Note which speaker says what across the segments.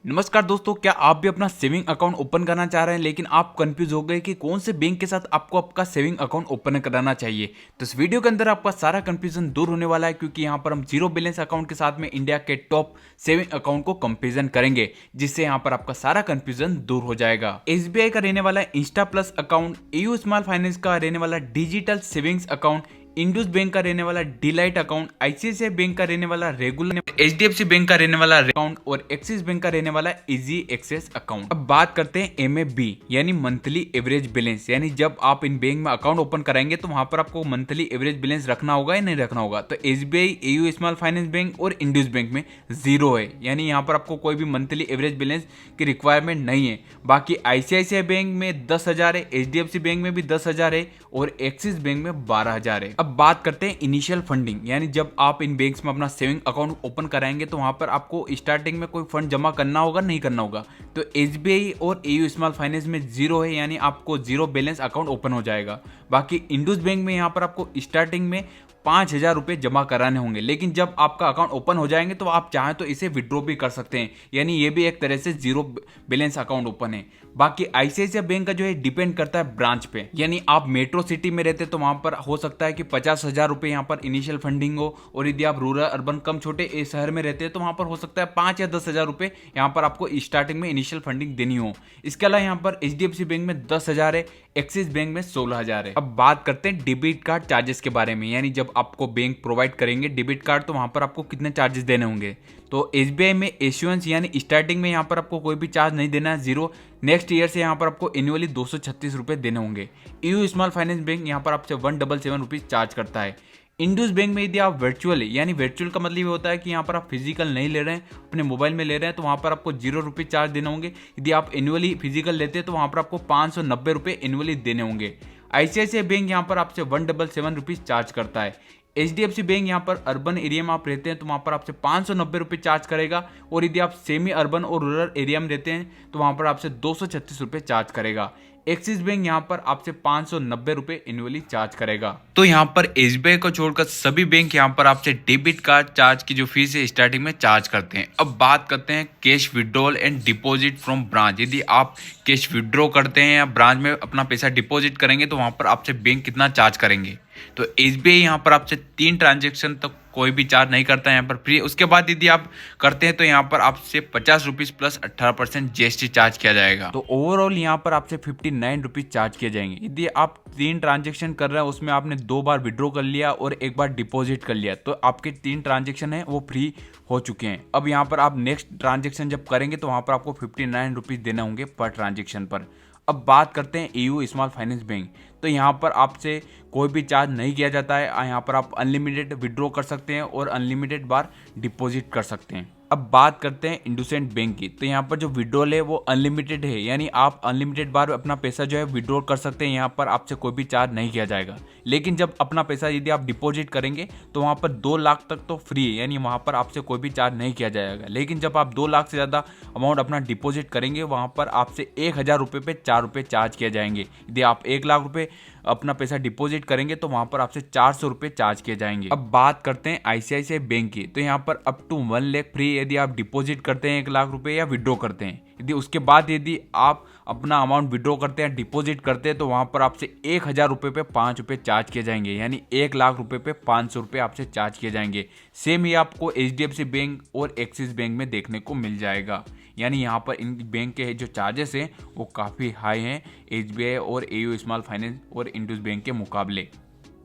Speaker 1: नमस्कार दोस्तों, क्या आप भी अपना सेविंग अकाउंट ओपन करना चाह रहे हैं लेकिन आप कंफ्यूज हो गए कि कौन से बैंक के साथ आपको आपका सेविंग अकाउंट ओपन कराना चाहिए। तो इस वीडियो के अंदर आपका सारा कंफ्यूजन दूर होने वाला है, क्योंकि यहाँ पर हम जीरो बैलेंस अकाउंट के साथ में इंडिया के टॉप सेविंग अकाउंट को कंपेरिजन करेंगे, जिससे यहाँ पर आपका सारा कंफ्यूजन दूर हो जाएगा। SBI का रहने वाला Insta plus account, AU small finance का रहने वाला digital savings account, Indus bank का रहने वाला डिलाइट अकाउंट, ICICI बैंक का रहने वाला रेगुलर, HDFC बैंक का रहने वाला अकाउंट और एक्सिस बैंक का रहने वाला इजी एक्सेस अकाउंट। अब बात करते हैं MAB यानी मंथली एवरेज बैलेंस, यानी जब आप इन बैंक में अकाउंट ओपन कराएंगे तो वहां पर आपको मंथली एवरेज बैलेंस रखना होगा या नहीं रखना होगा। तो SBI, AU small finance bank और इंडस बैंक में जीरो है, यानी यहाँ पर आपको कोई भी मंथली एवरेज बैलेंस की रिक्वायरमेंट नहीं है। बाकी ICICI बैंक में 10,000 है, HDFC बैंक में भी 10,000 है और एक्सिस बैंक में 12,000 है। अब बात करते हैं इनिशियल फंडिंग, यानी जब आप इन बैंक्स में अपना सेविंग अकाउंट ओपन कराएंगे तो वहां पर आपको स्टार्टिंग में कोई फंड जमा करना होगा नहीं करना होगा। तो SBI और AU स्मॉल फाइनेंस में जीरो है, यानी आपको जीरो बैलेंस अकाउंट ओपन हो जाएगा। बाकी इंडस बैंक में यहाँ पर आपको स्टार्टिंग में 5,000 रुपये जमा कराने होंगे, लेकिन जब आपका अकाउंट ओपन हो जाएंगे तो आप चाहें तो इसे विड्रॉ भी कर सकते हैं, यानी ये भी एक तरह से जीरो बैलेंस अकाउंट ओपन है। बाकी ICICI बैंक का जो है डिपेंड करता है ब्रांच पे, यानी आप मेट्रो सिटी में रहते तो वहां पर हो सकता है कि 50,000 रुपये यहाँ पर इनिशियल फंडिंग हो, और यदि आप रूरल अर्बन कम छोटे शहर में रहते हैं तो वहां पर हो सकता है 5 या 10,000 रुपये यहाँ पर आपको स्टार्टिंग में इनिशियल फंडिंग देनी हो। इसके अलावा यहाँ पर HDFC बैंक में 10,000 है, एक्सिस बैंक में 16,000 है। अब बात करते हैं डेबिट कार्ड चार्जेस के बारे में, यानी जब आपको बैंक प्रोवाइड करेंगे डेबिट कार्ड तो वहां पर आपको कितने चार्जेस देने होंगे। तो SBI में इश्यूएंस यानी स्टार्टिंग में यहाँ पर आपको कोई भी चार्ज नहीं देना है, जीरो। नेक्स्ट ईयर से यहाँ पर आपको एनुअली 236 रुपये देने होंगे। EU स्मॉल फाइनेंस बैंक यहाँ पर आपसे 177 रुपीज चार्ज करता है। इंडस बैंक में यदि आप वर्चुअल, यानी वर्चुअल का मतलब ये होता है कि यहाँ पर आप फिजिकल नहीं ले रहे हैं, अपने मोबाइल में ले रहे हैं, तो वहाँ पर आपको 0 रुपये चार्ज देने होंगे। यदि आप एनुअली फिजिकल लेते हैं तो वहाँ पर आपको 590 रुपये एनुअली देने होंगे। ICICI बैंक यहाँ पर आपसे 177 रुपीज चार्ज करता है। HDFC बैंक यहाँ पर अर्बन एरिया में आप रहते हैं तो वहाँ पर आपसे 590 रुपये चार्ज करेगा, और यदि आप सेमी अर्बन और रूरल एरिया में रहते हैं तो वहाँ पर आपसे 236 रुपये चार्ज करेगा। एक्सिस बैंक यहाँ पर आपसे 590 रुपये एनुअली चार्ज करेगा। तो यहाँ पर SBI को छोड़कर सभी बैंक यहाँ पर आपसे डेबिट कार्ड चार्ज की जो फीस है स्टार्टिंग में चार्ज करते हैं। अब बात करते हैं cash withdrawal and deposit from branch. यदि आप कैश विड्रॉ करते हैं या ब्रांच में अपना पैसा डिपॉजिट करेंगे तो वहाँ पर आपसे बैंक कितना चार्ज करेंगे। तो SBI यहाँ पर आपसे 3 ट्रांजेक्शन तक कोई भी चार्ज नहीं करता है, यहाँ पर फ्री। उसके बाद यदि आप करते हैं तो यहाँ पर आपसे 50 रुपीज़ प्लस 18% GST चार्ज किया जाएगा। तो ओवरऑल यहाँ पर आपसे 59 रुपीज़ चार्ज किए जाएंगे। यदि आप 3 ट्रांजेक्शन कर रहे हैं, उसमें आपने 2 बार विड्रॉ कर लिया और 1 बार डिपॉजिट कर लिया, तो आपके 3 ट्रांजेक्शन है वो फ्री हो चुके हैं। अब यहाँ पर आप नेक्स्ट ट्रांजेक्शन जब करेंगे तो वहाँ पर आपको 59 रुपीज़ देने होंगे पर ट्रांजेक्शन पर। अब बात करते हैं AU स्मॉल फाइनेंस बैंक, तो यहाँ पर आपसे कोई भी चार्ज नहीं किया जाता है। यहाँ पर आप अनलिमिटेड विड्रॉ कर सकते हैं और अनलिमिटेड बार डिपॉजिट कर सकते हैं। अब बात करते हैं इंडसइंड बैंक की, तो यहाँ पर जो विड्रॉल है वो अनलिमिटेड है, यानी आप अनलिमिटेड बार अपना पैसा जो है विड्रॉ कर सकते हैं। यहाँ पर आपसे कोई भी चार्ज नहीं किया जाएगा। लेकिन जब अपना पैसा यदि आप डिपॉजिट करेंगे तो वहाँ पर 2 लाख तक तो फ्री है, यानी वहाँ पर आपसे कोई भी चार्ज नहीं किया जाएगा। लेकिन जब आप 2 लाख से ज़्यादा अमाउंट अपना डिपॉजिट करेंगे वहाँ पर आपसे 1,000 रुपये पे 4 रुपये चार्ज किए जाएंगे। यदि आप 1 लाख रुपये अपना पैसा डिपॉजिट करेंगे तो वहां पर आपसे 400 रुपये चार्ज किए जाएंगे। अब बात करते हैं ICICI बैंक की, तो यहाँ पर अप टू 1 लाख फ्री यदि आप डिपॉजिट करते हैं 1 लाख रुपये या विड्रॉ करते हैं। यदि उसके बाद यदि आप अपना अमाउंट विड्रॉ करते हैं, डिपॉजिट करते हैं, तो वहां पर आपसे 1,000 रुपये पे 5 रुपये चार्ज किए जाएंगे, यानी 1 लाख रुपये पे 500 रुपये आपसे चार्ज किए जाएंगे। सेम ही आपको HDFC बैंक और एक्सिस बैंक में देखने को मिल जाएगा। यानी यहाँ पर इन बैंक के जो चार्जेस हैं वो काफ़ी हाई हैं SBI और AU स्मॉल फाइनेंस और इंडस बैंक के मुकाबले।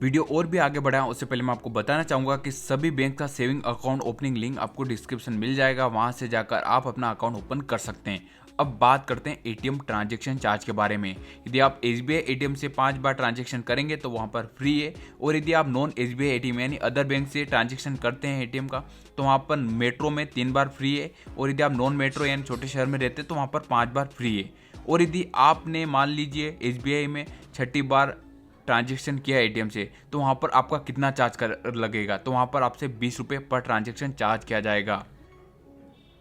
Speaker 1: वीडियो और भी आगे बढ़ाएं उससे पहले मैं आपको बताना चाहूँगा कि सभी बैंक का सेविंग अकाउंट ओपनिंग लिंक आपको डिस्क्रिप्शन मिल जाएगा, वहाँ से जाकर आप अपना अकाउंट ओपन कर सकते हैं। अब बात करते हैं ATM ट्रांजैक्शन चार्ज के बारे में। यदि आप SBI ATM से 5 बार ट्रांजैक्शन करेंगे तो वहाँ पर फ्री है, और यदि आप नॉन SBI ATM यानी अदर बैंक से ट्रांजैक्शन करते हैं ATM का तो वहाँ पर मेट्रो में 3 बार फ्री है, और यदि आप नॉन मेट्रो यानी छोटे शहर में रहते हैं तो वहाँ पर 5 बार फ्री है। और यदि आपने मान लीजिए SBI में 6ठी बार ट्रांजैक्शन किया ATM से तो वहाँ पर आपका कितना चार्ज कर लगेगा, तो वहाँ पर आपसे 20 रुपये पर ट्रांजैक्शन चार्ज किया जाएगा।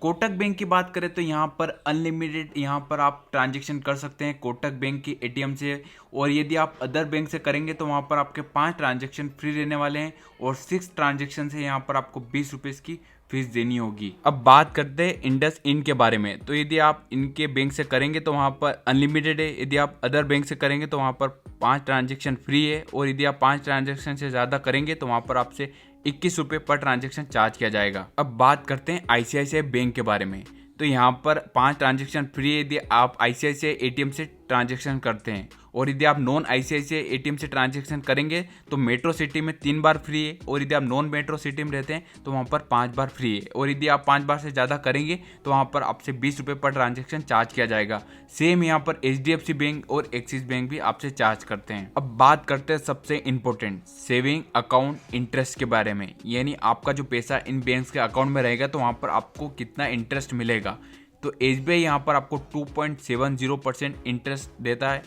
Speaker 1: कोटक बैंक की बात करें तो यहाँ पर अनलिमिटेड यहाँ पर आप ट्रांजैक्शन कर सकते हैं कोटक बैंक की ATM से, और यदि आप अदर बैंक से करेंगे तो वहाँ पर आपके 5 ट्रांजैक्शन फ्री रहने वाले हैं, और 6 ट्रांजैक्शन से यहाँ पर आपको 20 रुपये की फीस देनी होगी। अब बात करते हैं इंडस इंड के बारे में। तो यदि आप इनके बैंक से करेंगे तो वहाँ पर अनलिमिटेड है, यदि आप अदर बैंक से करेंगे तो वहाँ पर 5 ट्रांजेक्शन फ्री है, और यदि आप 5 ट्रांजेक्शन से ज़्यादा करेंगे तो वहाँ पर आपसे 21 रुपये पर ट्रांजेक्शन चार्ज किया जाएगा। अब बात करते हैं ICICI बैंक के बारे में। तो यहाँ पर 5 ट्रांजेक्शन फ्री है यदि आप ICICI ATM से ट्रांजेक्शन करते हैं, और यदि आप नॉन ICICI ATM से ट्रांजेक्शन करेंगे तो मेट्रो सिटी में 3 बार फ्री है, और यदि आप नॉन मेट्रो सिटी में रहते हैं तो वहाँ पर 5 बार फ्री है, और यदि आप 5 बार से ज़्यादा करेंगे तो वहाँ पर आपसे 20 रुपये पर ट्रांजेक्शन चार्ज किया जाएगा। सेम यहाँ पर HDFC बैंक और एक्सिस बैंक भी आपसे चार्ज करते हैं। अब बात करते हैं सबसे इम्पोर्टेंट सेविंग अकाउंट इंटरेस्ट के बारे में, यानी आपका जो पैसा इन बैंक्स के अकाउंट में रहेगा तो वहाँ पर आपको कितना इंटरेस्ट मिलेगा। तो SBI यहाँ पर आपको 2.70% इंटरेस्ट देता है,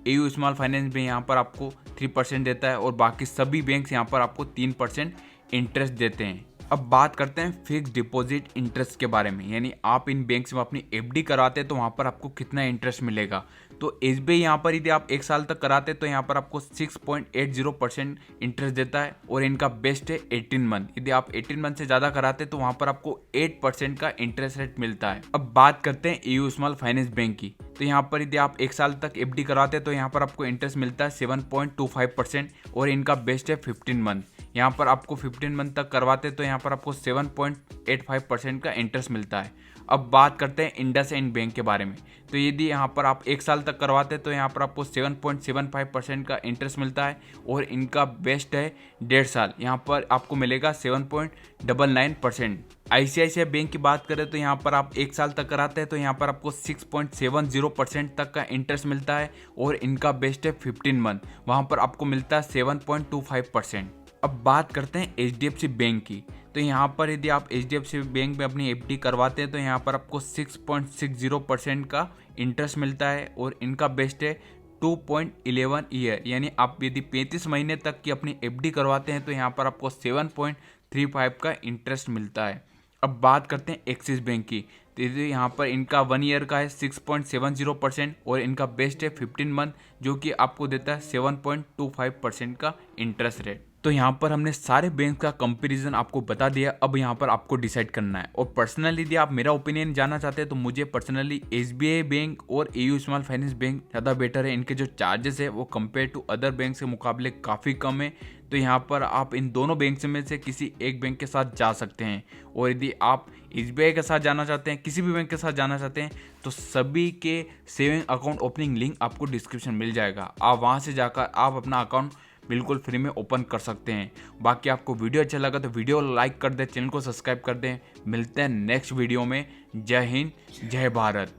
Speaker 1: AU स्मॉल फाइनेंस बैंक यहाँ पर आपको 3% देता है, और बाकी सभी बैंक्स यहाँ पर आपको 3% इंटरेस्ट देते हैं। अब बात करते हैं फिक्स डिपॉजिट इंटरेस्ट के बारे में, यानी आप इन बैंक्स में अपनी FD कराते हैं तो वहाँ पर आपको कितना इंटरेस्ट मिलेगा। तो SBI यहाँ पर यदि आप 1 साल तक कराते हैं तो यहाँ पर आपको 6.80% इंटरेस्ट देता है, और इनका बेस्ट है 18 मंथ। यदि आप 18 मंथ से ज़्यादा कराते हैं तो वहाँ पर आपको 8% का इंटरेस्ट रेट मिलता है। अब बात करते हैं AU स्मॉल फाइनेंस बैंक की। तो यहाँ पर यदि आप 1 साल तक FD कराते हैं तो यहाँ पर आपको इंटरेस्ट मिलता है 7.25%, और इनका बेस्ट है 15 मंथ। यहाँ पर आपको 15 मंथ तक करवाते हैं तो यहाँ पर आपको 7.85% का इंटरेस्ट मिलता है। अब बात करते हैं इंडस इंड बैंक के बारे में। तो यदि यहाँ पर आप 1 साल तक करवाते हैं तो यहाँ पर आपको 7.75% का इंटरेस्ट मिलता है, और इनका बेस्ट है 1.5 साल, यहाँ पर आपको मिलेगा 7.99%। ICICI बैंक की बात करें तो यहाँ पर आप 1 साल तक कराते हैं तो यहाँ पर आपको 6.70% तक का इंटरेस्ट मिलता है, और इनका बेस्ट है 15 मंथ, वहाँ पर आपको मिलता है 7.25%। अब बात करते हैं HDFC बैंक की। तो यहाँ पर यदि आप HDFC बैंक में अपनी FD करवाते हैं तो यहाँ पर आपको 6.60% का इंटरेस्ट मिलता है, और इनका बेस्ट है 2.11 ईयर, यानी आप यदि 35 महीने तक की अपनी FD करवाते हैं तो यहाँ पर आपको 7.35 का इंटरेस्ट मिलता है। अब बात करते हैं एक्सिस बैंक की। तो यहाँ पर इनका 1 ईयर का है 6.70%, और इनका बेस्ट है 15 मंथ, जो कि आपको देता है 7.25% का इंटरेस्ट रेट। तो यहाँ पर हमने सारे बैंक का कंपैरिजन आपको बता दिया। अब यहाँ पर आपको डिसाइड करना है, और पर्सनली यदि आप मेरा ओपिनियन जानना चाहते हैं तो मुझे पर्सनली SBI बैंक और AU स्मॉल फाइनेंस बैंक ज़्यादा बेटर है। इनके जो चार्जेस है वो कंपेयर टू अदर बैंक के मुकाबले काफ़ी कम है। तो यहाँ पर आप इन दोनों बैंक में से किसी एक बैंक के साथ जा सकते हैं, और यदि आप SBI के साथ जाना चाहते हैं, किसी भी बैंक के साथ जाना चाहते हैं, तो सभी के सेविंग अकाउंट ओपनिंग लिंक आपको डिस्क्रिप्शन मिल जाएगा। आप वहाँ से जाकर आप अपना अकाउंट बिल्कुल फ्री में ओपन कर सकते हैं। बाकी आपको वीडियो अच्छा लगा तो वीडियो लाइक कर दें, चैनल को सब्सक्राइब कर दें। मिलते हैं नेक्स्ट वीडियो में। जय हिंद, जय भारत।